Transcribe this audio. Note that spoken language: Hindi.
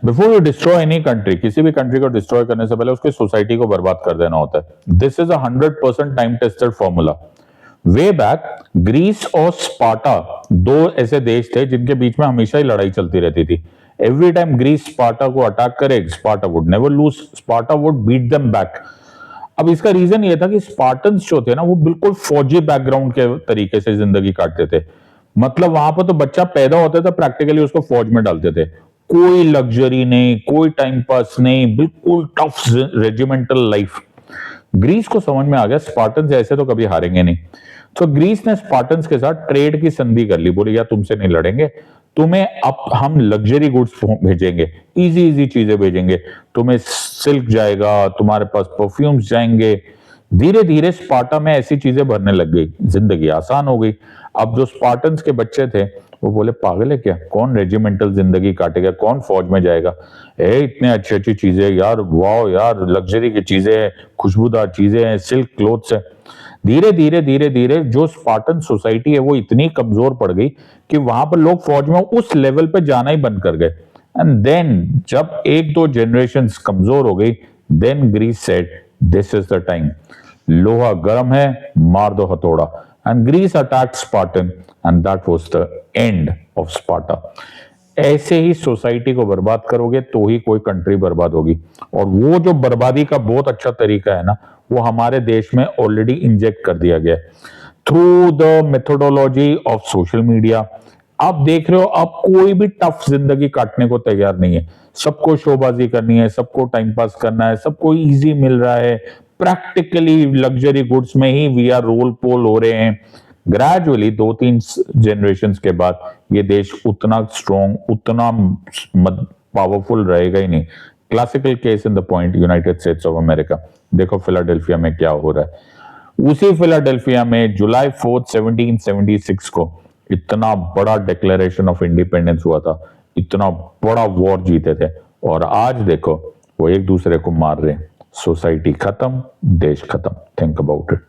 Before you destroy any country, किसी भी कंट्री को डिस्ट्रॉय करने से पहले उसकी सोसाइटी को बर्बाद कर देना होता है। This is 100% time tested formula. Way back Greece और स्पार्टा दो ऐसे देश थे जिनके बीच में हमेशा ही लड़ाई चलती रहती थी। एवरी टाइम ग्रीस स्पार्टा को अटैक करे, Sparta would never lose, Sparta would beat them back. अब इसका रीजन ये था कि स्पार्टन्स जो थे ना वो बिल्कुल फौजी बैकग्राउंड के तरीके से जिंदगी काटते थे। मतलब वहां पर तो बच्चा पैदा होता था, प्रैक्टिकली उसको फौज में डालते थे। कोई लग्जरी नहीं, कोई टाइम पास नहीं, बिल्कुल टफ रेजिमेंटल लाइफ। ग्रीस को समझ में आ गया स्पार्टन्स ऐसे तो कभी हारेंगे नहीं। तो ग्रीस ने स्पार्टन्स के साथ ट्रेड की संधि कर ली। बोले यार तुमसे नहीं लड़ेंगे, तुम्हें अब हम लग्जरी गुड्स भेजेंगे, इजी इजी चीजें भेजेंगे, तुम्हें सिल्क जाएगा, तुम्हारे पास परफ्यूम्स जाएंगे। धीरे धीरे स्पार्टा में ऐसी चीजें भरने लग गई, जिंदगी आसान हो गई। अब जो स्पार्टन्स के बच्चे थे वो बोले पागल है क्या, कौन रेजिमेंटल जिंदगी काटेगा, कौन फौज में जाएगा। इतने अच्छी अच्छी चीजें यार, वाओ यार, लग्जरी की चीजें हैं, खुशबूदार चीजें हैं, सिल्क क्लोथ्स है। धीरे धीरे धीरे धीरे जो स्पार्टन सोसाइटी है वो इतनी कमजोर पड़ गई कि वहां पर लोग फौज में उस लेवल पे जाना ही बंद कर गए। एंड देन जब एक दो जनरेशंस कमजोर हो गई, then Greece said this is the time, लोहा गर्म है, मार दो हथौड़ा। And Greece attacked Spartan and that was the end of Sparta. ऐसे ही सोसाइटी को बर्बाद करोगे तो ही कोई कंट्री बर्बाद होगी। और वो जो बर्बादी का बहुत अच्छा तरीका है ना, वो हमारे देश में ऑलरेडी इंजेक्ट कर दिया गया through the methodology of social media. आप देख रहे हो, अब कोई भी टफ जिंदगी काटने को तैयार नहीं है। सबको शोबाजी करनी है, सबको टाइम पास करना है, सबको इजी मिल रहा है, प्रैक्टिकली लग्जरी गुड्स में ही वी आर रोल पोल हो रहे हैं। ग्रेजुअली 2-3 जनरेशन के बाद ये देश उतना स्ट्रॉन्ग, उतना पावरफुल रहेगा ही नहीं। Classical case in the point United states of America. देखो फिलाडेल्फिया में क्या हो रहा है। उसी फिलाडेल्फिया में जुलाई 4, 1776 को इतना बड़ा डिक्लेरेशन ऑफ इंडिपेंडेंस हुआ था, इतना बड़ा वॉर जीते थे, और आज देखो वो एक दूसरे को मार रहे हैं। सोसाइटी खत्म, देश खत्म। Think about it.